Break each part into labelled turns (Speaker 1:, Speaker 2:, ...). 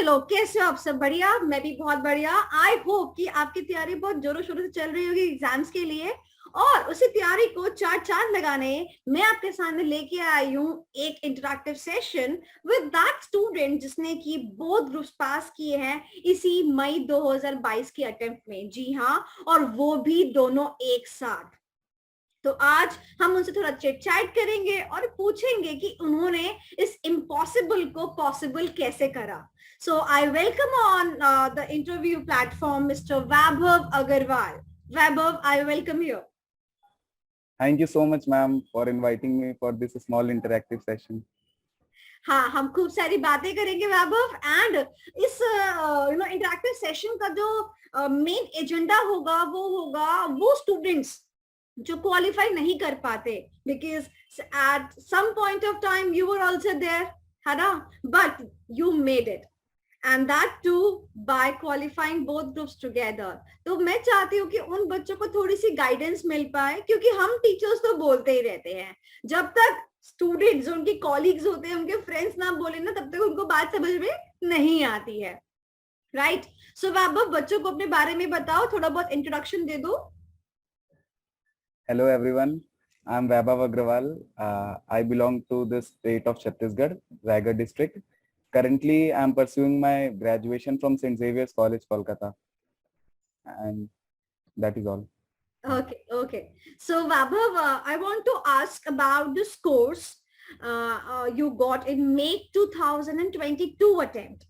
Speaker 1: चलो, कैसे हो आप सब? बढ़िया, मैं भी बहुत बढ़िया। आई होप कि आपकी तैयारी बहुत जोरों शोरों से चल रही होगी एग्जाम्स के लिए, और उसी तैयारी को चार चांद लगाने मैं आपके सामने लेके आई हूँ एक interactive session with that student जिसने की बोथ ग्रुप्स पास किए हैं इसी मई 2022 के अटेम्प्ट में। जी हाँ, और वो भी दोनों एक साथ। तो आज हम उनसे थोड़ा चिट चैट करेंगे और पूछेंगे कि उन्होंने इस इम्पॉसिबल को पॉसिबल कैसे करा। So I welcome on the interview platform mister Vaibhav Agarwal. Vaibhav, I welcome you.
Speaker 2: Thank you so much, ma'am, for inviting me for this small interactive session.
Speaker 1: हाँ, हम खूब सारी बातें करेंगे वैभव, एंड इस इंटरैक्टिव सेशन का जो मेन एजेंडा होगा वो स्टूडेंट्स जो क्वालिफाई नहीं कर पाते, because at some point of time you were also there, है ना, but you made it, and that too by qualifying both groups together. तो मैं चाहती हूँ कि उन बच्चों को थोड़ी सी गाइडेंस मिल पाए, क्योंकि हम टीचर्स तो बोलते ही रहते हैं, जब तक स्टूडेंट्स, उनके कॉलीग्स होते हैं, उनके फ्रेंड्स ना बोले ना, तब तक उनको बात समझ में नहीं आती है, राइट? सो वैभव, बच्चों को अपने बारे में बताओ, थोड़ा बहुत इंट्रोडक्शन दे दो।
Speaker 2: Hello, everyone. I'm Vaibhav Agrawal. I belong to the state of Chhattisgarh, Raigad district. Currently, I'm pursuing my graduation from St. Xavier's College, Kolkata. And that is all.
Speaker 1: Okay. So Vaibhav, I want to ask about the scores you got in May 2022 attempt.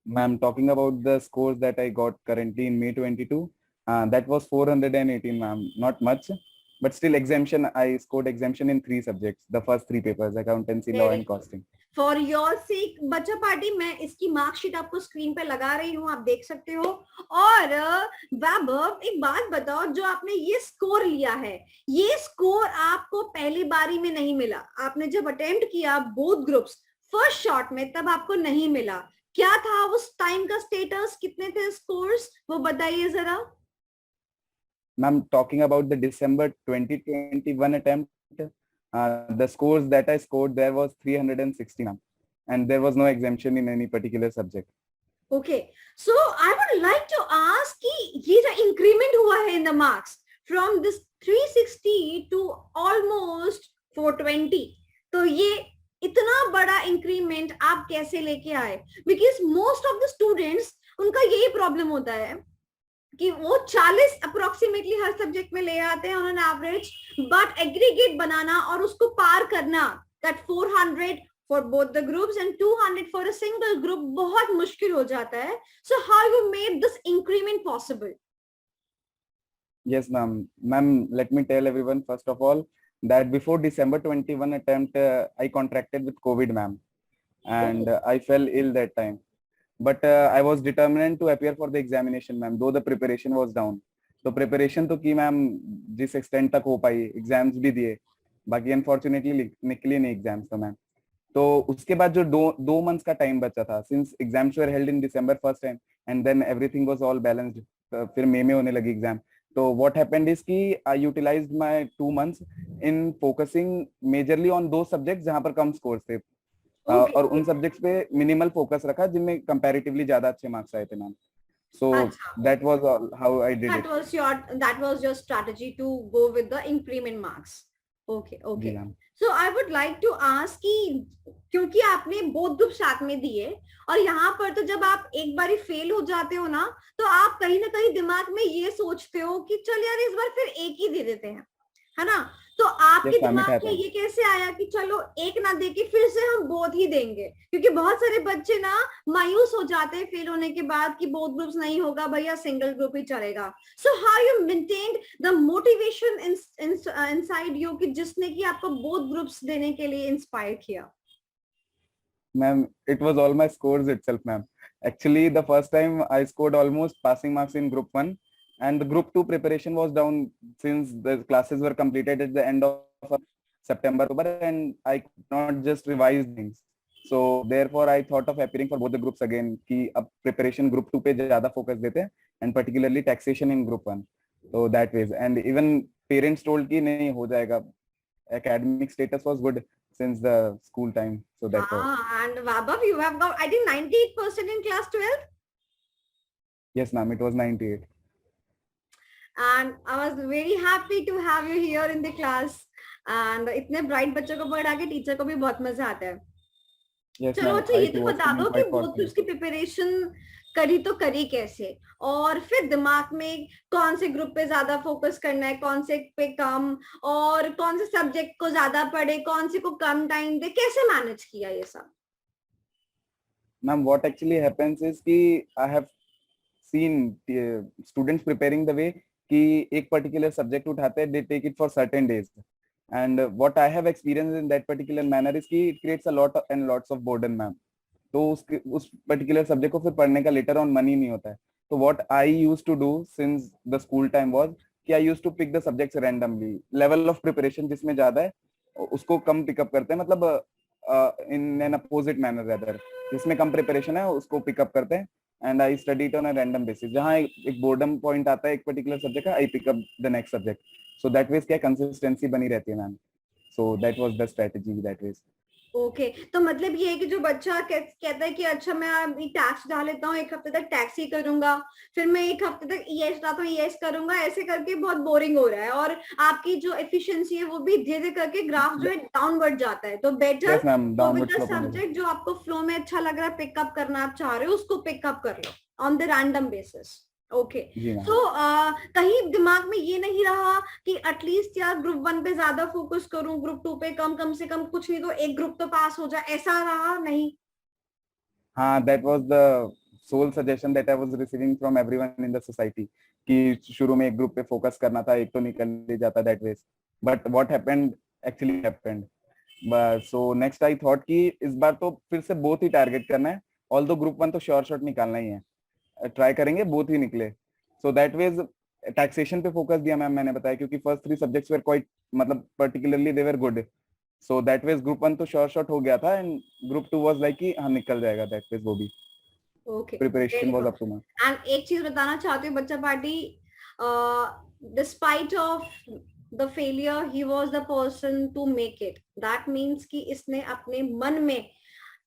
Speaker 2: Ma'am, talking about the scores that I got currently in May 22, that was 418, ma'am. Not much, but still exemption. I scored exemption in 3 subjects, the first 3 papers, accountancy, law, and costing.
Speaker 1: For your sake बच्चा party, मैं इसकी marksheet आपको screen पे लगा रही हूँ, आप देख सकते हो। और वैभव, एक बात बताओ, जो आपने ये स्कोर लिया है, ये स्कोर आपको पहली बारी में नहीं मिला। आपने जब अटेम्प्ट किया बोथ ग्रुप्स फर्स्ट शॉट में, तब आपको नहीं मिला। क्या था उस टाइम का स्टेटस, कितने थे स्कोर्स, वो बताइए जरा।
Speaker 2: Ma'am, talking about the December 2021 attempt, the scores that I scored there was 360, ma'am, and there was no exemption in any particular subject.
Speaker 1: Okay, so I would like to ask कि ये जो increment हुआ है in the marks from this 360 to almost 420, तो ये इतना बड़ा increment आप कैसे लेके आए? Because most of the students, उनका यही प्रॉब्लम होता है कि वो 40 अप्रोक्सीमेटली हर सब्जेक्ट में ले आते हैं on an average, but aggregate बनाना और उसको पार करना, that 400 for both the groups and 200 for a single group, बहुत मुश्किल हो जाता है. So how you made this increment possible?
Speaker 2: Yes, ma'am. Ma'am, let me tell everyone first of all that before December 21 attempt, I contracted with COVID, ma'am, and I fell ill that time. But I was determined to appear for the examination, ma'am, though the preparation was down. तो preparation तो की ma'am, जिस extent तक हो पाई, exams भी दिए, बाकी unfortunately निकले नहीं एग्जाम्स तो मैम। तो उसके बाद जो दो मंथ्स का टाइम बचा था, since exams were held in December first time and then everything was all balanced, फिर मई में होने लगी एग्जाम। तो व्हाट हैपेंड इज कि I utilized my 2 months in focusing majorly on दो सब्जेक्ट्स जहां पर कम स्कोर्स थे, और उन सब्जेक्ट्स पे मिनिमल फोकस रखा जिनमें कंपैरेटिवली ज्यादा अच्छे मार्क्स आए थे ma'am. So that was how I did it.
Speaker 1: That was your strategy to go with the increment marks. Okay. So I would like to ask कि क्योंकि आपने both group साथ में दिए, और यहाँ पर तो जब आप एक बारी फेल हो जाते हो ना, तो आप कहीं ना कहीं दिमाग में ये सोचते हो कि चल यार इस बार फिर एक ही दे देते हैं, है ना? तो आपके दिमाग में ये कैसे आया कि चलो एक ना देके फिर से हम बोथ ही देंगे? क्योंकि बहुत सारे बच्चे ना मायूस हो जाते हैं फेल होने के बाद कि बोथ ग्रुप्स नहीं होगा भैया, सिंगल ग्रुप ही चलेगा। So how you maintained the motivation inside you कि जिसने कि आपको बोथ ग्रुप्स देने के लिए इंस्पायर किया?
Speaker 2: Ma'am, it was all my scores itself, ma'am. Actually, the first time I scored almost passing marks in group 1, and the group 2 preparation was down since the classes were completed at the end of September, and I could not just revise things. So therefore, I thought of appearing for both the groups again. कि अब preparation group 2 पे ज़्यादा focus देते हैं, and particularly taxation in group 1. So that ways, and even parents told कि नहीं हो जाएगा. Academic status was good. since the school time. So that's all.
Speaker 1: And Vaibhav, you have got, I think, 98% in class 12.
Speaker 2: Yes, ma'am. It was 98.
Speaker 1: And I was very happy to have you here in the class. And इतने bright बच्चों को पढ़ा के teacher को भी बहुत मजा आता है.
Speaker 2: Yes,
Speaker 1: चलो
Speaker 2: ma'am.
Speaker 1: अच्छा
Speaker 2: I
Speaker 1: ये
Speaker 2: too
Speaker 1: तो
Speaker 2: was
Speaker 1: बता
Speaker 2: feeling
Speaker 1: दो कि
Speaker 2: quite
Speaker 1: बोर्ड की
Speaker 2: confident.
Speaker 1: उसकी प्रिपरेशन करी तो करी कैसे, और फिर दिमाग में कौन से ग्रुप पे ज्यादा फोकस करना है, कौन से पे कम, और कौन से सब्जेक्ट को ज्यादा पढ़े, कौन से को कम टाइम दे, कैसे मैनेज किया ये सब?
Speaker 2: Ma'am, what actually happens is कि I have seen students preparing the way कि एक particular subject उठाते हैं, they take it for certain days. And what I have experienced in that particular manner is कि it creates a lot and lots of burden, ma'am. तो उस particular subject को फिर पढ़ने का later on मन ही नहीं होता है. तो what I used to do since the school time was कि I used to pick the subjects randomly. Level of preparation जिसमें ज्यादा है उसको कम पिकअप करते हैं, मतलब in an opposite manner rather. जिसमें कम प्रिपरेशन है उसको पिकअप करते हैं, and I study it on a random basis. जहाँ एक बोर्डम पॉइंट आता है एक पर्टिकुलर सब्जेक्ट का, I pick up the next subject. So that ways क्या कंसिस्टेंसी बनी रहती है ma'am. So that was the strategy that ways.
Speaker 1: Okay तो मतलब ये है कि जो बच्चा कहता है कि अच्छा मैं अभी टैक्स डाल लेता हूँ, एक हफ्ते तक टैक्स ही करूंगा, फिर मैं एक हफ्ते तक ईएस डालता हूँ, ईएस करूंगा, ऐसे करके बहुत बोरिंग हो रहा है और आपकी जो एफिशिएंसी है वो भी धीरे धीरे करके ग्राफ जो है डाउनवर्ड जाता है. तो बेटर तो विद द सब्जेक्ट जो आपको फ्लो में अच्छा लग रहा है, पिकअप करना आप चाह रहे हो, उसको पिकअप कर लो on the random basis. Okay तो कहीं दिमाग में ये नहीं रहा कि एटलीस्ट यार ग्रुप 1 पे ज्यादा फोकस करूं, ग्रुप 2 पे कम से कम कुछ नहीं तो एक ग्रुप तो पास हो जाए, ऐसा रहा नहीं?
Speaker 2: हाँ, that was the sole suggestion that I was receiving from everyone in the society कि शुरू में एक ग्रुप पे फोकस करना था, एक तो निकल ही जाता that ways. But what happened actually happened. So next I thought कि इस बार तो फिर से बोथ ही टारगेट करना है. ऑल्दो ग्रुप 1 तो श्योर शॉट निकालना ही है, ट्राई करेंगे बोथ ही निकले. सो दैट वेज टैक्सेशन पे फोकस दिया मैम, मैंने बताया, क्योंकि फर्स्ट 3 सब्जेक्ट्स वर क्वाइट, मतलब particularly they were good. So that ways group 1 तो श्योर शॉट हो गया था, एंड ग्रुप 2 वाज लाइक कि हाँ निकल जाएगा दैट वेज वो भी.
Speaker 1: Okay
Speaker 2: preparation was up to mark.
Speaker 1: And एक चीज बताना चाहती हूँ, बच्चा party despite of the failure he was the person to make it. That means कि इसने अपने मन में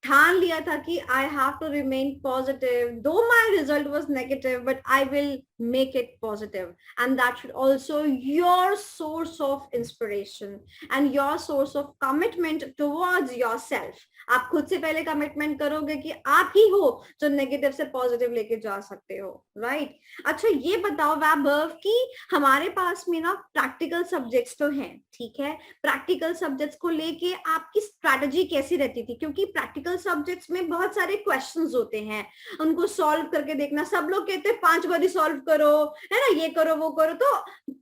Speaker 1: ठान लिया था कि I have to remain positive, though my result was negative, but I will make it positive. And that should also your source of inspiration and your source of commitment towards yourself. आप खुद से पहले commitment करोगे कि आप ही हो जो negative से पॉजिटिव लेके जा सकते हो, राइट? अच्छा ये बताओ वैभव कि हमारे पास में ना प्रैक्टिकल सब्जेक्ट्स तो हैं, ठीक है, प्रैक्टिकल सब्जेक्ट्स को लेके आपकी स्ट्रैटेजी कैसी रहती थी? क्योंकि प्रैक्टिकल सब्जेक्ट्स में बहुत सारे क्वेश्चंस होते हैं, उनको सॉल्व करके देखना. सब लोग कहते हैं 5 बार सॉल्व करो, है ना, ये करो वो करो, तो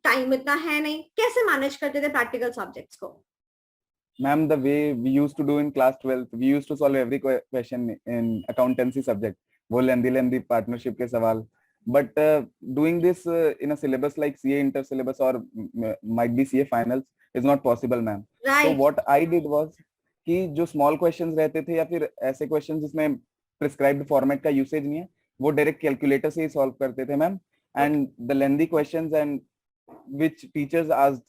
Speaker 1: टाइम इतना है नहीं. कैसे मैनेज करते थे प्रैक्टिकल सब्जेक्ट्स को?
Speaker 2: Ma'am, the way we used to do in class 12th, we used to solve every question in accountancy subject. वो lengthy partnership के सवाल. But doing this in a syllabus like CA inter syllabus or might be CA finals is not possible, ma'am.
Speaker 1: Right.
Speaker 2: So what I did was कि जो small questions रहते थे या फिर ऐसे questions जिसमें prescribed format का usage नहीं है, वो direct calculator से ही solve करते थे, ma'am. And the lengthy questions and which teachers asked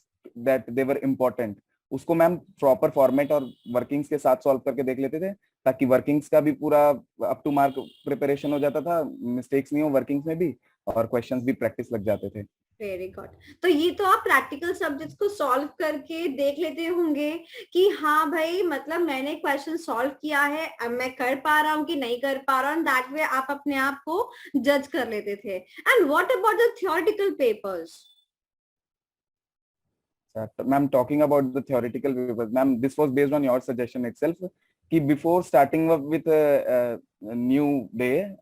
Speaker 2: that they were important, उसको मैम प्रॉपर फॉर्मेट और वर्किंग्स के साथ सॉल्व करके देख लेते थे, ताकि वर्किंग्स का भी पूरा अप टू मार्क प्रिपरेशन हो जाता था, मिस्टेक्स नहीं हो वर्किंग्स में भी, और क्वेश्चंस भी प्रैक्टिस लग जाते थे.
Speaker 1: Very good. तो ये तो आप प्रैक्टिकल सब्जेक्ट्स को सॉल्व करके देख लेते होंगे कि हाँ भाई मतलब मैंने क्वेश्चन सॉल्व किया है, अब मैं कर पा रहा हूँ कि नहीं कर पा रहा हूँ, दैट वे आप अपने आप को जज कर लेते थे. And what about the theoretical papers?
Speaker 2: Ma'am, talking about the theoretical papers, ma'am, this was based on your suggestion itself. कि before starting up with a new day,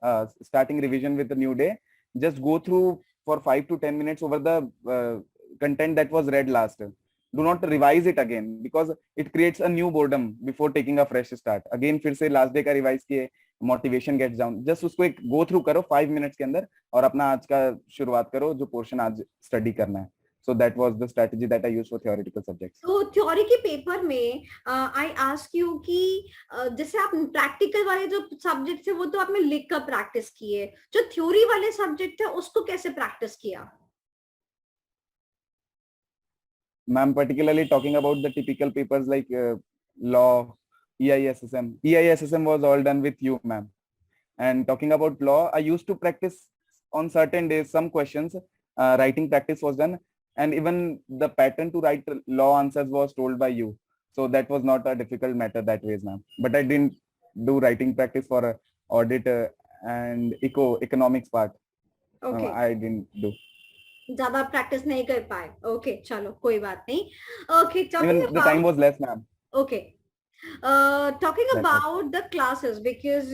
Speaker 2: starting revision with a new day, just go through for 5 to 10 minutes over the content that was read last. Do not revise it again because it creates a new boredom before taking a fresh start. Again फिर से last day का revise किए, motivation gets down. Just उसको एक go through करो 5 minutes के अंदर और अपना आज का शुरुआत करो जो portion आज study करना है. So that was the strategy that I used for theoretical subjects.
Speaker 1: तो थ्योरी के पेपर में आई आस्क यू कि जैसे आप प्रैक्टिकल वाले जो सब्जेक्ट थे वो तो आपने लिख कर प्रैक्टिस किए, जो थ्योरी वाले सब्जेक्ट थे उसको कैसे प्रैक्टिस किया?
Speaker 2: Ma'am, particularly talking about the typical papers like law, EISSM. EISSM was all done with you, ma'am. And talking about law, I used to practice on certain days some questions. Writing practice was done, and even the pattern to write law answers was told by you. So that was not a difficult matter that way, ma'am. But I didn't do writing practice for audit and economics part.
Speaker 1: Okay.
Speaker 2: I didn't do.
Speaker 1: ज्यादा practice नहीं कर पाए. Okay, चलो कोई बात नहीं. Okay, talking
Speaker 2: Even the time was less, ma'am.
Speaker 1: Okay. Talking
Speaker 2: That's
Speaker 1: about the classes, because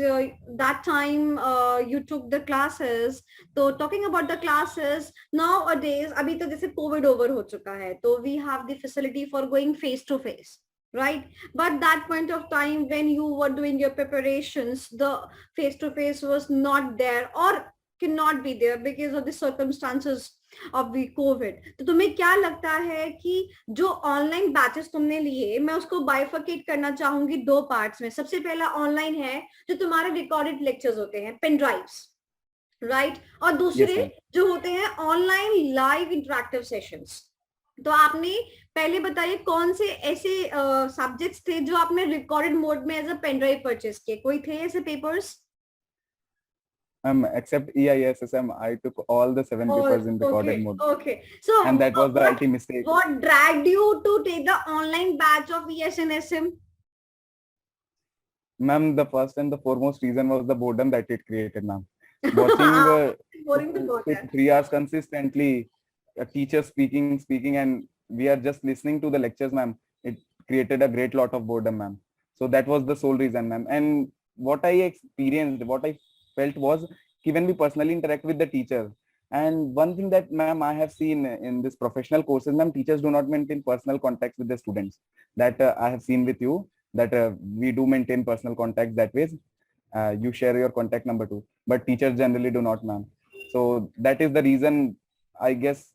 Speaker 1: that time you took the classes. So talking about the classes nowadays, अभी तो जैसे COVID over हो चुका है, तो we have the facility for going face to face, right? But that point of time when you were doing your preparations, the face to face was not there or cannot be there because of the circumstances of the COVID. तो तुम्हें क्या लगता है कि जो online batches तुमने लिए, मैं उसको बाइफर्केट करना चाहूंगी दो पार्ट्स में. सबसे पहला ऑनलाइन है जो तुम्हारे रिकॉर्डेड लेक्चर्स होते हैं, पेन ड्राइव्स, राइट? और दूसरे जो होते हैं ऑनलाइन लाइव इंटरेक्टिव सेशंस. तो आपने पहले बताइए कौन से ऐसे सब्जेक्ट्स थे जो आपने रिकॉर्डेड मोड में as a pen drive purchase किए? कोई थे ऐसे papers?
Speaker 2: Except EISSM, I took all the 7 papers in recorded mode.
Speaker 1: Okay. So
Speaker 2: and that was the IT mistake.
Speaker 1: What dragged you to take the online batch of ESNSM?
Speaker 2: Ma'am, the first and the foremost reason was the boredom that it created, ma'am. Watching
Speaker 1: Boring to go there.
Speaker 2: 3 hours consistently, a teacher speaking, and we are just listening to the lectures, ma'am. It created a great lot of boredom, ma'am. So that was the sole reason, ma'am. And what I experienced, what I felt was when we personally interact with the teacher. And one thing that, ma'am, I have seen in this professional courses, ma'am, teachers do not maintain personal contact with the students. That I have seen with you, that we do maintain personal contact that way. You share your contact number too, but teachers generally do not, ma'am. So that is the reason, I guess,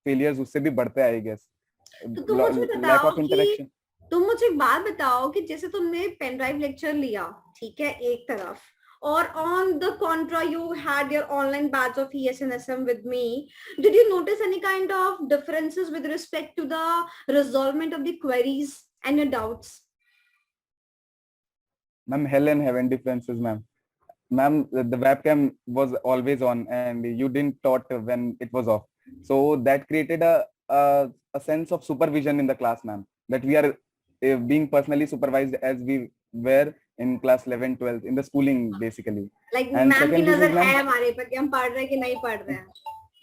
Speaker 2: failures उससे भी बढ़ते हैं, I guess.
Speaker 1: तो तुम मुझे
Speaker 2: Lack
Speaker 1: बताओ
Speaker 2: of interaction.
Speaker 1: तुम मुझे एक बात बताओ कि जैसे तुमने पेन ड्राइव लेक्चर लिया, ठीक है, एक तरफ, or on the contra you had your online batch of ESNSM with me, did you notice any kind of differences with respect to the resolvement of the queries and your doubts?
Speaker 2: Ma'am, hell and heaven differences, ma'am. Ma'am, the webcam was always on and you didn't taught when it was off. So that created a sense of supervision in the class, ma'am, that we are being personally supervised as we were in class 11, 12, in the schooling basically.
Speaker 1: Like ma'am की नजर है हमारे पर कि हम पढ़ रहे हैं कि नहीं पढ़ रहे हैं.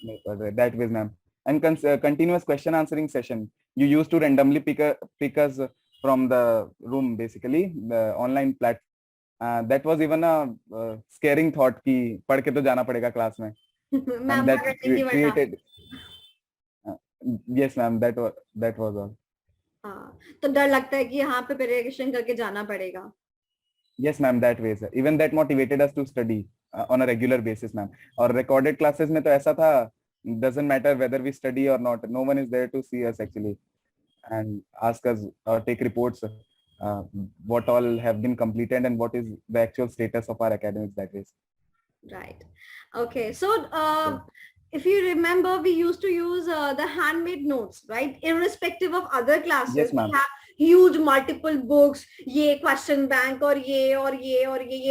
Speaker 2: नहीं पढ़ रहे, that was, ma'am. And continuous question answering session. You used to randomly pick us from the room basically, the online platform. That was even a scaring thought कि पढ़ के तो जाना पड़ेगा क्लास में. And that created. Yes, ma'am. That was all.
Speaker 1: हाँ, तो डर लगता है कि यहाँ पे प्रिपरेशन करके जाना पड़ेगा.
Speaker 2: Yes, ma'am. That way, sir. Even that motivated us to study on a regular basis, ma'am. और recorded classes में तो ऐसा था, doesn't matter whether we study or not. No one is there to see us actually and ask us or take reports. What all have been completed and what is the actual status of our academics that is.
Speaker 1: Right. Okay. So if you remember, we used to use the handmade notes, right? Irrespective of other classes,
Speaker 2: yes, ma'am.
Speaker 1: We have huge multiple books, ये question bank और ये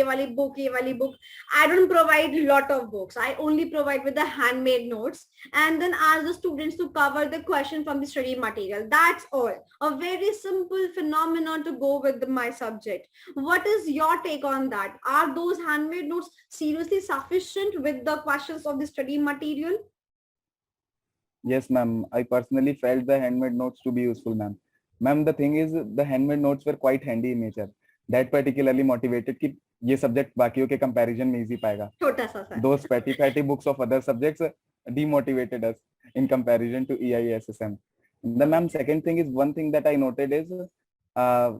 Speaker 1: वाली book. I don't provide a lot of books. I only provide with the handmade notes and then ask the students to cover the question from the study material. That's all. A very simple phenomenon to go with my subject. What is your take on that? Are those handmade notes seriously sufficient with the questions of the study material?
Speaker 2: Yes, ma'am. I personally felt the handmade notes to be useful, ma'am. Ma'am, the thing is, the handmade notes were quite handy in nature. That particularly motivated कि ये subject बाकियों के comparison में easy पाएगा.
Speaker 1: छोटा सा.
Speaker 2: Those petty books of other subjects demotivated us in comparison to EISSM. The ma'am, second thing is, one thing that I noted is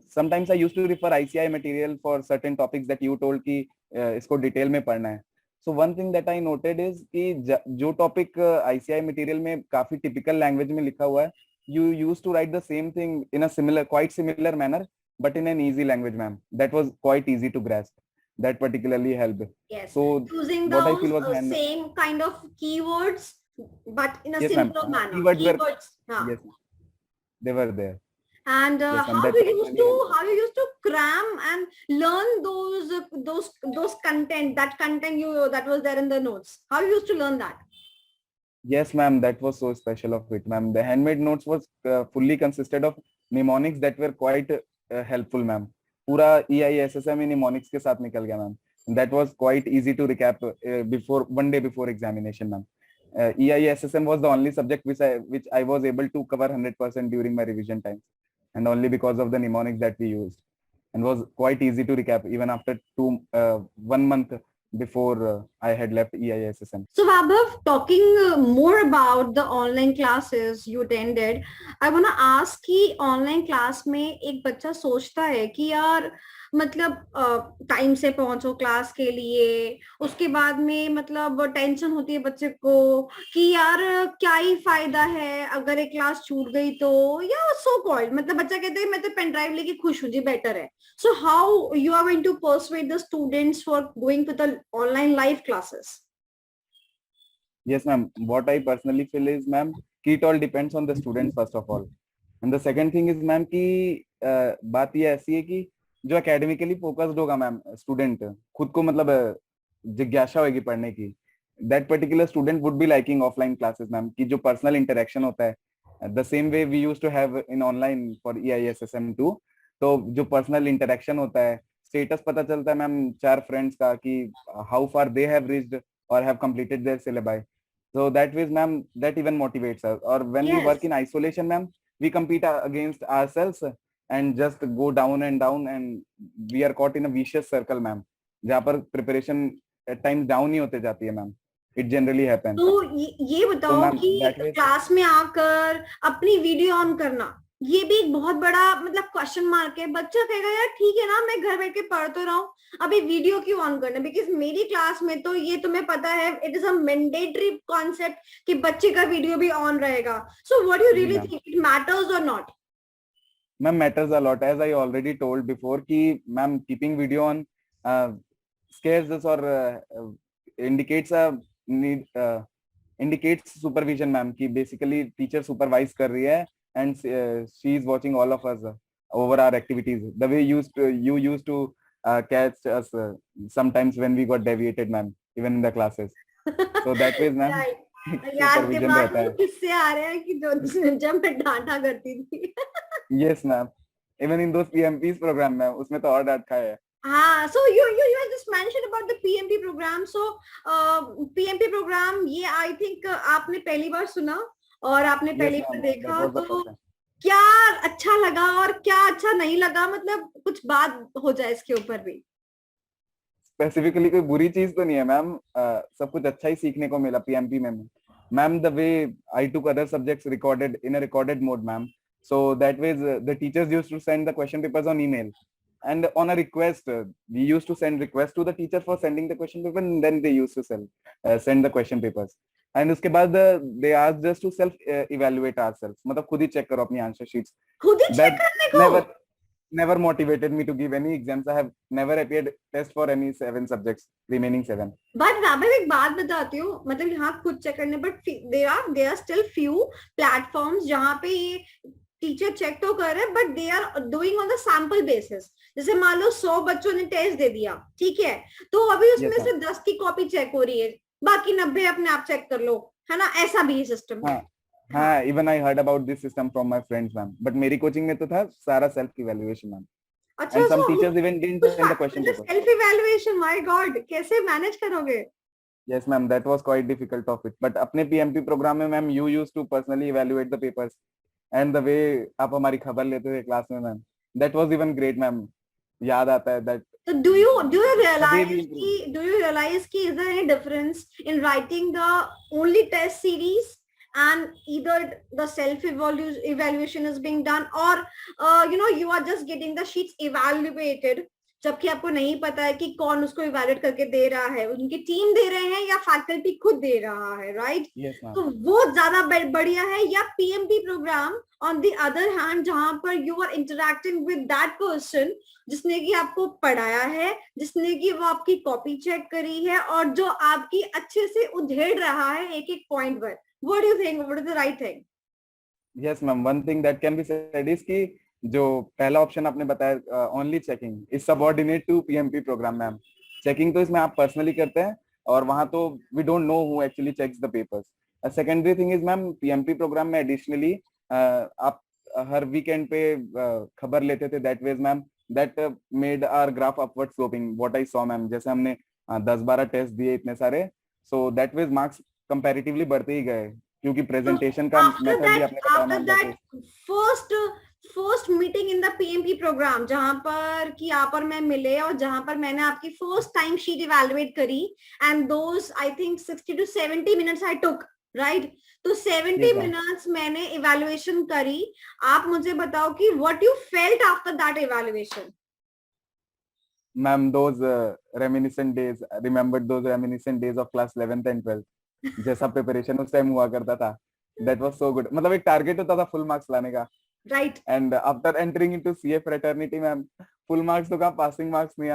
Speaker 2: sometimes I used to refer ICI material for certain topics that you told कि इसको detail में पढ़ना है. So one thing that I noted is कि जो topic ICI material में काफी typical language में लिखा हुआ है, you used to write the same thing in a quite similar manner, but in an easy language, ma'am. That was quite easy to grasp. That particularly helped.
Speaker 1: Yes.
Speaker 2: So
Speaker 1: using those same kind of keywords, but in a simpler manner.
Speaker 2: Keywords. Yes, they were there.
Speaker 1: And
Speaker 2: Yes, ma'am.
Speaker 1: how
Speaker 2: That
Speaker 1: you
Speaker 2: was
Speaker 1: used
Speaker 2: really
Speaker 1: to
Speaker 2: helpful.
Speaker 1: how you used to cram and learn those content, that content you that was there in the notes? How you used to learn that?
Speaker 2: Yes, ma'am. That was so special of it, ma'am. The handmade notes was fully consisted of mnemonics that were quite helpful, ma'am. पूरा EISSM in mnemonics के साथ निकल गया, ma'am. That was quite easy to recap before one day before examination, ma'am. EISSM was the only subject which I was able to cover 100% during my revision time, and only because of the mnemonics that we used, and was quite easy to recap even after 1 month before I had left EISSM.
Speaker 1: So Vaibhav, talking more about the online classes you attended, I want to ask कि online class में एक बच्चा सोचता है कि यार मतलब time से पहुंचो क्लास के लिए, उसके बाद में मतलब टेंशन होती है बच्चे को कि यार क्या ही फायदा है अगर एक क्लास छूट गई तो, या सो कॉल्ड मतलब बच्चा कहते हैं मैं तो पेन ड्राइव लेके खुश हूँ जी, बेटर है. So how you are going to persuade the students for going to the online live classes?
Speaker 2: Yes, ma'am. What I personally feel is, ma'am, कि it all depends on the students first of all. And the second thing is, ma'am, कि बात ये ऐसी है कि जो academically focused होगा, ma'am, student खुद को मतलब जिज्ञासा होगी पढ़ने की, that particular student would be liking offline classes, ma'am, कि जो personal interaction होता है, the same way we used to have in online for EISSM too. तो जो personal interaction होता है, status पता चलता है, मैम, 4 friends का कि how far they have reached or have completed their syllabi. So that ways, ma'am, that even motivates us. Or when we work
Speaker 1: Yes.
Speaker 2: in isolation, ma'am, we compete against ourselves and just go down, and we are caught in a vicious circle, ma'am. जहाँ पर preparation at times down ही होते जाती है, ma'am. It generally happens.
Speaker 1: तो ये
Speaker 2: So,
Speaker 1: बताओ
Speaker 2: ma'am,
Speaker 1: कि
Speaker 2: that way,
Speaker 1: class में आकर अपनी वीडियो ऑन करना, ये भी एक बहुत बड़ा मतलब क्वेश्चन मार्क है. बच्चा कहेगा यार ठीक है ना, मैं घर बैठ के पढ़ तो रहा हूँ, अभी वीडियो क्यों ऑन करना? बिकॉज मेरी क्लास में तो ये तुम्हें पता है, it is a mandatory concept कि बच्चे का वीडियो भी ऑन रहेगा. So what you really
Speaker 2: ma'am,
Speaker 1: think, it matters और not?
Speaker 2: ma'am, matters a lot. As I already told before, कि ma'am, keeping video on scares us or indicates a need. Indicates supervision, ma'am, कि basically teacher supervise कर रही है and she is watching all of us over our activities. The way you used to catch us sometimes when we got deviated, ma'am, even in the classes. So that way, ma'am,
Speaker 1: Right. यार
Speaker 2: supervision
Speaker 1: दिमाग
Speaker 2: रहता
Speaker 1: में
Speaker 2: है.
Speaker 1: किससे आ रहे हैं कि जो जब मैं डांटा करती थी.
Speaker 2: Yes, ma'am. Even in those PMPs program, ma'am, उसमें तो और डांट खाया है.
Speaker 1: हाँ, so you just mentioned about the PMP program. So PMP program ये I think आपने पहली बार सुना और आपने
Speaker 2: Yes,
Speaker 1: पहली बार
Speaker 2: ma'am. That
Speaker 1: देखा,
Speaker 2: was the
Speaker 1: तो
Speaker 2: first time.
Speaker 1: क्या अच्छा लगा और क्या अच्छा नहीं लगा, मतलब कुछ बात हो जाए इसके ऊपर भी.
Speaker 2: स्पेसिफिकली कोई बुरी चीज तो नहीं है, मैम. सब कुछ अच्छा ही सीखने को मिला पीएमपी में. Ma'am, the way I took other subjects recorded in a recorded mode, ma'am. So that way, the teachers used to send the question papers on email, and on a request, we used to send request to the teacher for sending the question paper, and then they used to send the question papers. And उसके बाद they asked us to self evaluate ourselves, मतलब खुद ही check करो अपनी answer sheets.
Speaker 1: खुद ही check
Speaker 2: That
Speaker 1: करने को.
Speaker 2: never motivated me to give any exams. I have never appeared test for any 7 subjects, remaining 7.
Speaker 1: But मैं एक बात बताती हूँ, मतलब यहाँ खुद चेक करने, but there are still few platforms जहाँ पे ये टीचर चेक तो कर रहे हैं, but they are doing on the sample basis. जैसे मान लो 100 बच्चों ने टेस्ट दे दिया, ठीक है, तो अभी उसमें
Speaker 2: Yes,
Speaker 1: से 10 की कॉपी चेक हो रही है, बाकी 90 अपने आप चेक कर लो, है ना? ऐसा भी सिस्टम है.
Speaker 2: हाँ, even I heard about this system from my friends, ma'am. But मेरी कोचिंग में तो था सारा self evaluation, ma'am.
Speaker 1: अच्छा,
Speaker 2: And some
Speaker 1: so
Speaker 2: teachers even didn't send the question paper.
Speaker 1: Self evaluation, my God, कैसे मैनेज करोगे?
Speaker 2: Yes, ma'am, that was quite difficult of it. But अपने PMP program में, ma'am, you used to personally evaluate the papers, and the way आप हमारी खबर लेते थे class में, ma'am, that was even great, ma'am. याद आता है that.
Speaker 1: So do you
Speaker 2: the way
Speaker 1: realize
Speaker 2: we improved.
Speaker 1: is there any difference in writing the only test series and either the self evaluation is being done, or you are just getting the sheets evaluated, जबकि आपको नहीं पता है कि कौन उसको evaluate करके दे रहा है, उनकी टीम दे रहे हैं या फैकल्टी खुद दे रहा है, राइट?
Speaker 2: Yes, ma'am.
Speaker 1: तो वो ज्यादा बढ़िया है, या PMP programme on the other hand जहां पर you are interacting with that person जिसने कि आपको पढ़ाया है, जिसने कि वो आपकी कॉपी चेक करी है और जो आपकी अच्छे से उधेड़ रहा है एक एक पॉइंट पर. What do you think, what is the right thing?
Speaker 2: Yes, ma'am. One thing that can be said is कि जो पहला ऑप्शन आपने बताया only checking is subordinate to PMP programme ma'am. Checking तो इसमें आप पर्सनली करते हैं और वहां तो we don't know who actually checks the papers. Secondary thing is ma'am PMP programme में एडिशनली आप हर वीकेंड पे खबर लेते थे that ways ma'am that made our graph upward sloping what I saw ma'am. जैसे हमने 10-12 टेस्ट दिए इतने सारे, so that ways marks comparatively बढ़ते ही गए क्योंकि प्रेजेंटेशन का मेथड भी आपने बताया
Speaker 1: after
Speaker 2: ma'am.
Speaker 1: That first first meeting in the PMP programme जहां पर कि आप और मैं मिले और जहां पर मैंने आपकी फर्स्ट टाइम शीट इवैल्यूएट करी and those I think 60 to 70 minutes I took, right? तो 70 मिनट्स मैंने इवैल्यूएशन करी। आप मुझे बताओ कि what you felt after that evaluation?
Speaker 2: Ma'am those reminiscent days, remembered those reminiscent days of class 11th and 12th जैसा preparation उस time हुआ करता था, that was so good। मतलब एक टारगेट होता था फुल मार्क्स लाने का,
Speaker 1: right?
Speaker 2: And after entering into CA fraternity ma'am full marks तो कहाँ पासिंग मार्क्स नहीं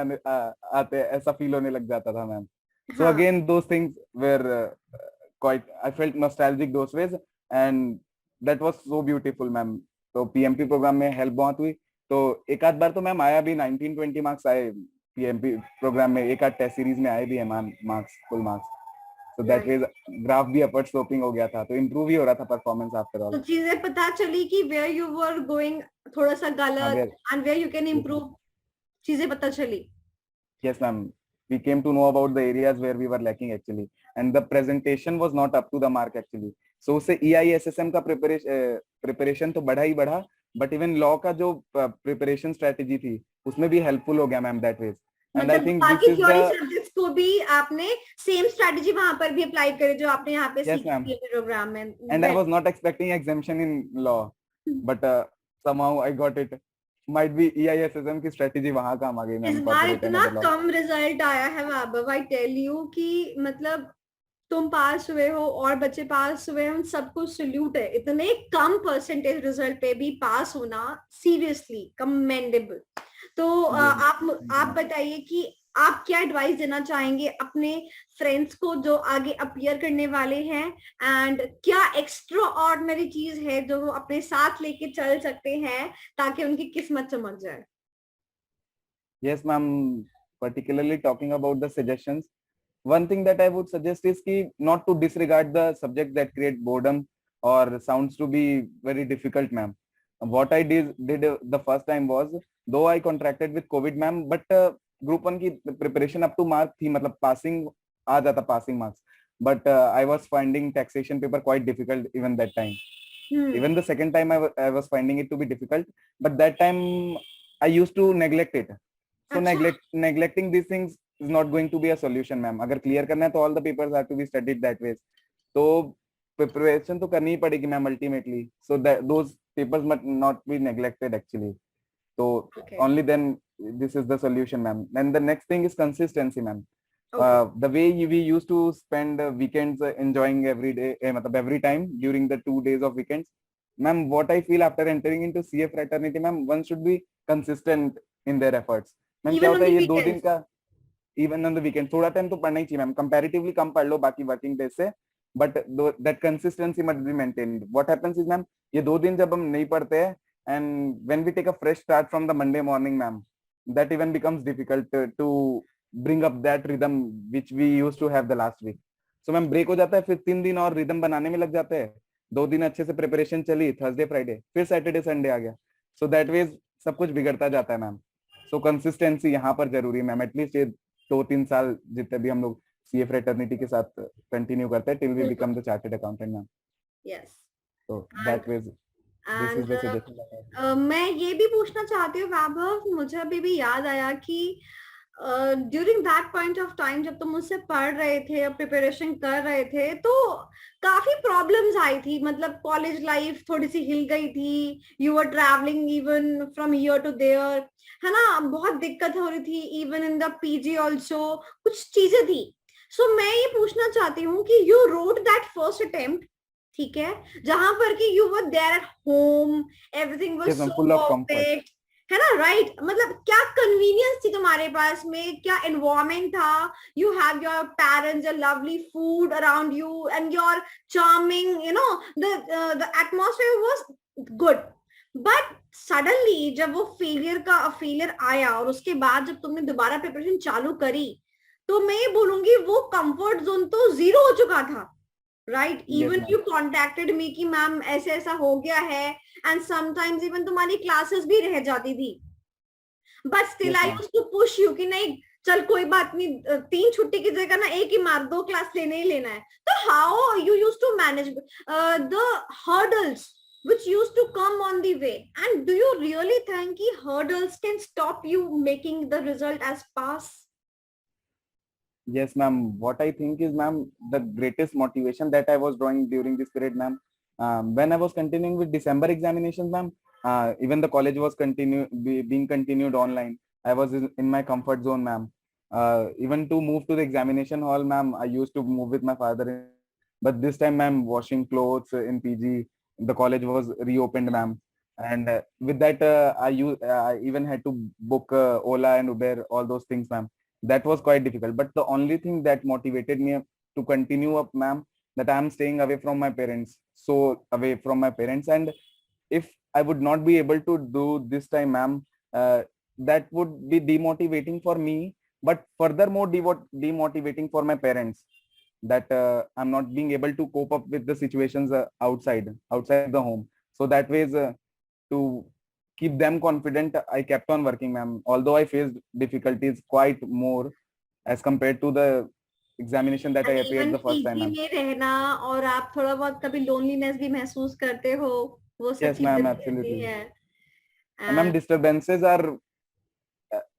Speaker 2: आते ऐसा फील होने लग जाता था ma'am. So again those things were quite, I felt nostalgic those ways and that was so beautiful ma'am. तो पीएमपी प्रोग्राम में हेल्प बहुत हुई। तो एक आध बार तो मैम आया भी 19-20 मार्क्स आए पीएमपी प्रोग्राम में, एक आध टेस्ट सीरीज में आए भी है ma'am marks, full marks. So that way graph भी अपवर्ड स्लोपिंग हो गया था, तो इम्प्रूव ही हो रहा था परफॉर्मेंस आफ्टर ऑल।
Speaker 1: तो चीजें पता चली कि वेयर यू वर गोइंग थोड़ा सा गलत and where you can improve, चीजें पता चली।
Speaker 2: Yes ma'am, we came to know about the areas where we were lacking actually and the presentation was not up to the mark actually। So उससे EISSM का preparation तो बढ़ा ही बढ़ा, but even law का जो प्रिपरेशन स्ट्रेटेजी थी उसमें भी हेल्पफुल हो गया ma'am that ways. And I think this is
Speaker 1: theory subjects को भी आपने सेम स्ट्रेटजी वहां पर भी अप्लाई करी जो आपने यहाँ पे सीखी थी प्रोग्राम में।
Speaker 2: And I was not expecting examination in law but somehow I got it। might be EISSM की स्ट्रेटेजी वहां काम आ गई मैम।
Speaker 1: इस बार इतना कम रिजल्ट आया है वैभव, आई टेल यू कि मतलब तुम पास हुए हो और बच्चे पास हुए, उन सबको सल्यूट है। इतने कम परसेंटेज रिजल्ट पे भी पास होना सीरियसली कमेंडेबल। तो आप बताइए कि आप क्या एडवाइस देना चाहेंगे अपने फ्रेंड्स को जो आगे अपीयर करने वाले हैं, एंड क्या एक्स्ट्रा ऑर्डिनरी चीज है जो वो अपने साथ लेके चल सकते हैं ताकि उनकी किस्मत चमक जाए?
Speaker 2: Yes ma'am, particularly talking about the suggestions, one thing that I would suggest is ki not to disregard the subjects that create boredom or sounds to be very difficult ma'am। What I did the first time was, though I contracted with COVID ma'am, but group 1 की preparation up to mark थी, मतलब passing आ जाता passing marks, but I was finding taxation paper quite difficult even that time। Even the second time I was finding it to be difficult, but that time I used to neglect it। So neglecting these things is not going to be a solution ma'am। अगर clear करना है तो all the papers have to be studied that way। तो preparation तो करनी ही पड़ेगी ma'am ultimately। So that those papers must not be neglected actually। So only then this is the solution ma'am। And the next thing is consistency ma'am। The way we used to spend weekends enjoying every day, मतलब every time during the 2 days of weekends, ma'am what I feel after entering into CA fraternity ma'am, one should be consistent in their efforts। Ma'am क्या होता है ये 2 दिन का, even on the weekend थोड़ा time तो पढ़ना ही चाहिए मैम, कंपैरेटिवली कम पढ़ लो बाकी वर्किंग डेज से, but that consistency must be maintained. What happens is ma'am, ये 2 दिन जब हम नहीं पढ़ते हैं and when we take a fresh start from the Monday morning ma'am, that even becomes difficult to bring up that rhythm which we used to have the last week. So ma'am break हो जाता है, फिर 3 दिन और rhythm बनाने में लग जाते हैं। 2 दिन अच्छे से प्रिपरेशन चली, थर्सडे फ्राइडे, फिर सैटरडे संडे आ गया। सो दैट वेज सब कुछ बिगड़ता जाता है मैम। सो कंसिस्टेंसी यहाँ पर जरूरी है मैम। एटलीस्ट ये 2-3 साल जितने भी हम लोग सीए फ्रेटर्निटी के साथ कंटिन्यू करते हैं till we become the chartered accountant ma'am.
Speaker 1: Yes,
Speaker 2: तो that ways this is the suggestion.
Speaker 1: मैं ये भी पूछना चाहती हूँ वैभव, मुझे अभी भी याद आया कि during that point of time जब तुम मुझसे पढ़ रहे थे और प्रिपरेशन कर रहे थे तो काफी प्रॉब्लम्स आई थी, मतलब कॉलेज लाइफ थोड़ी सी हिल गई थी, you were travelling even from here to there, है ना, बहुत दिक्कत हो रही थी, even in the PG also कुछ चीजें थी। सो मैं ये पूछना चाहती हूँ कि you wrote that first attempt, ठीक है, जहां पर कि you were there at home, everything was so perfect, है ना, राइट? मतलब क्या कन्वीनियंस थी तुम्हारे पास में, क्या एनवायरमेंट था, you have your parents, your lovely food around you and your charming, you know, the atmosphere was good, but suddenly जब वो फेलियर आया और उसके बाद जब तुमने दोबारा प्रिपरेशन चालू करी, तो मैं ये बोलूंगी वो कंफर्ट जोन तो जीरो हो चुका था, right?
Speaker 2: Yes,
Speaker 1: even
Speaker 2: ma'am.
Speaker 1: You contacted me कि मैम ऐसे ऐसा हो गया है, एंड समटाइम्स इवन तुम्हारी क्लासेस भी रह जाती थी, but still
Speaker 2: Yes,
Speaker 1: I
Speaker 2: ma'am.
Speaker 1: Used to push you कि नहीं, चल कोई बात नहीं, 3 छुट्टी की जगह ना एक ही मार, 2 क्लास लेने ही लेना है. तो how you used to manage the hurdles which used to come on the way, and do you really think कि hurdles can stop you making the result as pass?
Speaker 2: Yes, ma'am. What I think is, ma'am, the greatest motivation that I was drawing during this period, ma'am, when I was continuing with December examinations, ma'am, even the college was being continued online. I was in my comfort zone, ma'am. Even to move to the examination hall, ma'am, I used to move with my father. But this time, ma'am, washing clothes in PG, the college was reopened, ma'am. And with that, I even had to book Ola and Uber, all those things, ma'am. That was quite difficult. But the only thing that motivated me to continue up, ma'am, that I'm staying away from my parents, so away from my parents. And if I would not be able to do this time, ma'am, that would be demotivating for me, but furthermore demotivating for my parents, that I'm not being able to cope up with the situations outside the home. So that ways, to keep them confident, I kept on working, ma'am. Although I faced difficulties quite more as compared to the examination that I
Speaker 1: And
Speaker 2: appeared
Speaker 1: even
Speaker 2: the first time,
Speaker 1: PG
Speaker 2: ma'am.
Speaker 1: में रहना, और आप थोड़ा बहुत कभी loneliness भी महसूस करते हो, वो सब
Speaker 2: Yes,
Speaker 1: चीजें
Speaker 2: ma'am,
Speaker 1: भी रहती
Speaker 2: absolutely.
Speaker 1: है.
Speaker 2: And ma'am,
Speaker 1: And
Speaker 2: disturbances are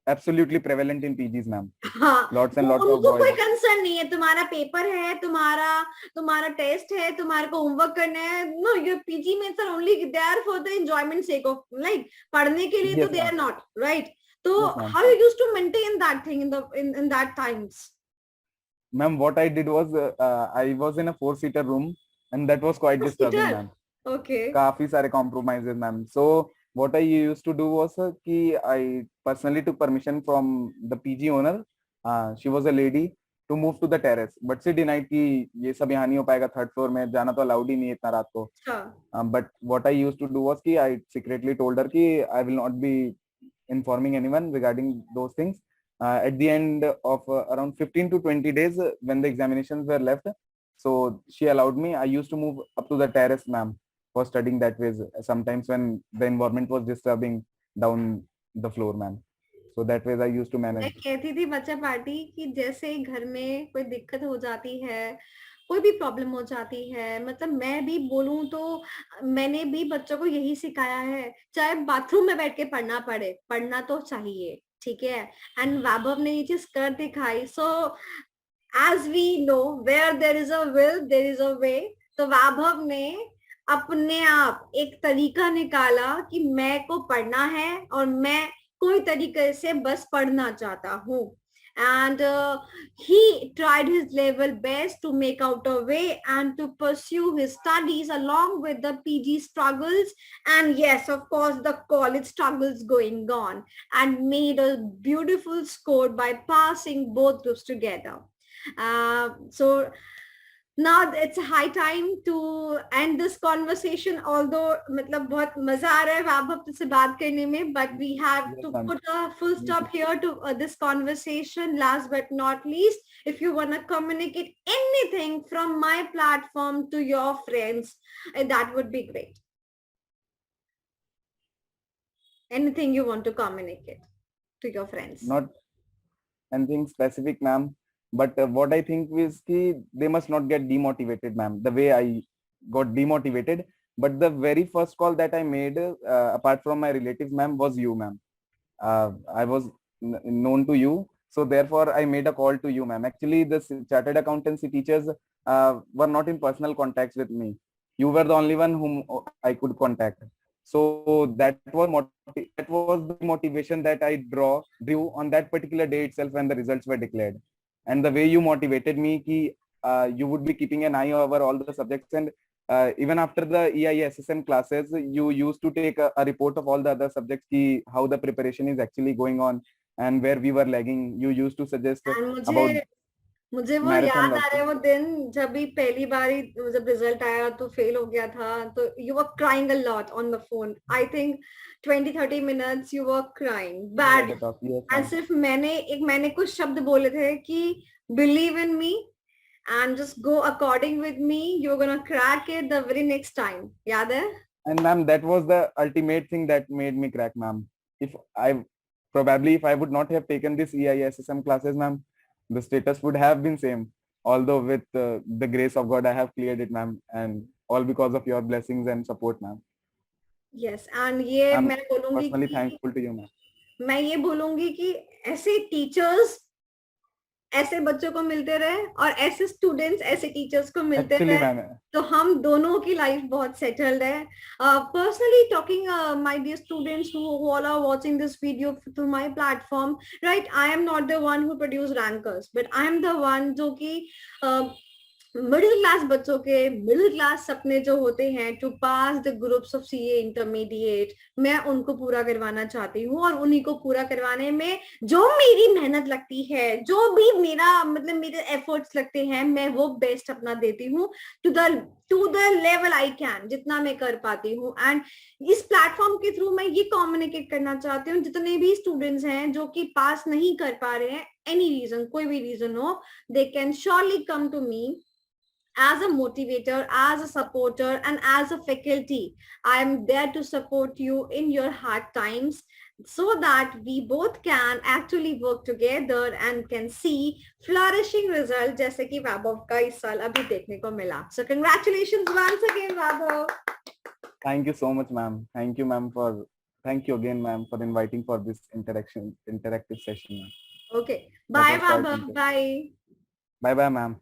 Speaker 2: absolutely prevalent in PGs, ma'am.
Speaker 1: हाँ,
Speaker 2: Lots
Speaker 1: वो
Speaker 2: and lots of
Speaker 1: उनको कोई
Speaker 2: voice.
Speaker 1: कंसर्न नहीं है, तुम्हारा पेपर है, तुम्हारा तुम्हारा टेस्ट है, तुम्हारे को होमवर्क करना है. नो, योर पीजी में are only there for the enjoyment sake of, like पढ़ने के लिए तो
Speaker 2: Yes,
Speaker 1: they are
Speaker 2: ma'am.
Speaker 1: Not, right? तो
Speaker 2: Yes, ma'am.
Speaker 1: How you used to maintain that thing in that times?
Speaker 2: Ma'am, what I did was, I was in a 4-seater room, and that was quite disturbing,
Speaker 1: seater,
Speaker 2: ma'am.
Speaker 1: Okay.
Speaker 2: काफी सारे compromises, ma'am. So what I used to do was कि I personally took permission from the PG owner. She was a lady, to move to the terrace, but she denied कि ये सब यहाँ नहीं हो पाएगा, 3rd floor में जाना तो allowed ही नहीं है इतना रात को. But what I used to do was कि I secretly told her कि I will not be informing anyone regarding those things. At the end of around 15 to 20 days, when the examinations were left, so she allowed me. I used to move up to the terrace, ma'am, for studying that way. Sometimes when the environment was disturbing down the floor, ma'am. So that way I used to
Speaker 1: मैं
Speaker 2: manage.
Speaker 1: कहती थी बच्चा party कि जैसे ही घर में कोई दिक्कत हो जाती है, कोई भी प्रॉब्लम हो जाती है, मतलब मैं भी बोलूं तो मैंने भी बच्चों को यही सिखाया है, चाहे बाथरूम में बैठ के पढ़ना पड़े, पढ़ना तो चाहिए, ठीक है? एंड वैभव ने ये चीज कर दिखाई. So as we know, where there is a will there is a way. तो वैभव ने अपने आप एक तरीका निकाला कि मैं को पढ़ना है और मैं कोई तरीके से बस पढ़ना चाहता हूँ. And he tried his level best to make out a way and to pursue his studies along with the PG struggles, and yes, of course, the college struggles going on, and made a beautiful score by passing both groups together. So now it's high time to end this conversation, although मतलब बहुत मजा आ रहा है वैभव से बात करने में, but we have
Speaker 2: Yes,
Speaker 1: to
Speaker 2: ma'am.
Speaker 1: put a full stop here to this conversation. Last but not least, if you want to communicate anything from my platform to your friends, that would be great. Anything you want to communicate to your friends?
Speaker 2: Not anything specific, ma'am. But what I think is कि they must not get demotivated, ma'am. The way I got demotivated, but the very first call that I made, apart from my relatives, ma'am, was you, ma'am. I was known to you, so therefore I made a call to you, ma'am. Actually, the chartered accountancy teachers were not in personal contacts with me. You were the only one whom I could contact. So that was the motivation that I drew on that particular day itself when the results were declared. And the way you motivated me, ki you would be keeping an eye over all the subjects, and even after the EISSM classes, you used to take a report of all the other subjects, ki how the preparation is actually going on and where we were lagging. You used to suggest
Speaker 1: And
Speaker 2: about.
Speaker 1: मुझे वो
Speaker 2: marathon
Speaker 1: याद आ रहा है
Speaker 2: workout.
Speaker 1: वो दिन जब भी पहली बार ही जब रिजल्ट आया तो फेल हो गया था, तो you were crying a lot on the phone, I think 20-30 minutes you were crying
Speaker 2: Over
Speaker 1: bad.
Speaker 2: the top. Yes,
Speaker 1: and
Speaker 2: ma'am.
Speaker 1: सिर्फ मैंने कुछ शब्द बोले थे कि believe in me and just go according with me, you are gonna crack it the very next time, याद है?
Speaker 2: And ma'am, that was the ultimate thing that made me crack, ma'am. If I would not have taken this EISSM classes, ma'am, the status would have been same. Although with the grace of God, I have cleared it, ma'am, and all because of your blessings and support, ma'am.
Speaker 1: Yes, and ये
Speaker 2: I'm
Speaker 1: मैं बोलूंगी
Speaker 2: personally
Speaker 1: कि
Speaker 2: thankful to you, ma'am.
Speaker 1: मैं ये बोलूंगी कि ऐसे teachers ऐसे बच्चों को मिलते रहे और ऐसे स्टूडेंट्स ऐसे टीचर्स को मिलते
Speaker 2: Actually,
Speaker 1: रहे,
Speaker 2: ma'am,
Speaker 1: तो हम दोनों की लाइफ बहुत सेटल्ड है। Personally talking my dear students who all are watching this video through my platform, right, I am not the one who produce rankers, but I am the one जो कि middle class बच्चों के middle class सपने जो होते हैं to pass the groups of CA intermediate, मैं उनको पूरा करवाना चाहती हूँ। और उन्हीं को पूरा करवाने में जो मेरी मेहनत लगती है, जो भी मेरा मतलब मेरे एफर्ट्स लगते हैं, मैं वो बेस्ट अपना देती हूँ to the level I can, जितना मैं कर पाती हूँ। एंड इस प्लेटफॉर्म के थ्रू मैं ये कम्युनिकेट करना चाहती हूँ जितने भी स्टूडेंट्स हैं जो कि पास नहीं कर पा रहे हैं, एनी रीजन, कोई भी रीजन हो, they can surely come to me as a motivator, as a supporter, and as a faculty. I am there to support you in your hard times so that we both can actually work together and can see flourishing result जैसे कि वैभव का इस साल अभी देखने को मिला। So congratulations once again, Vaibhav.
Speaker 2: thank you so much, ma'am. Thank you again, ma'am, for inviting for this interactive session, ma'am.
Speaker 1: Okay,
Speaker 2: That
Speaker 1: bye
Speaker 2: was quite
Speaker 1: Vaibhav,
Speaker 2: interesting.
Speaker 1: bye।
Speaker 2: Bye, bye, ma'am.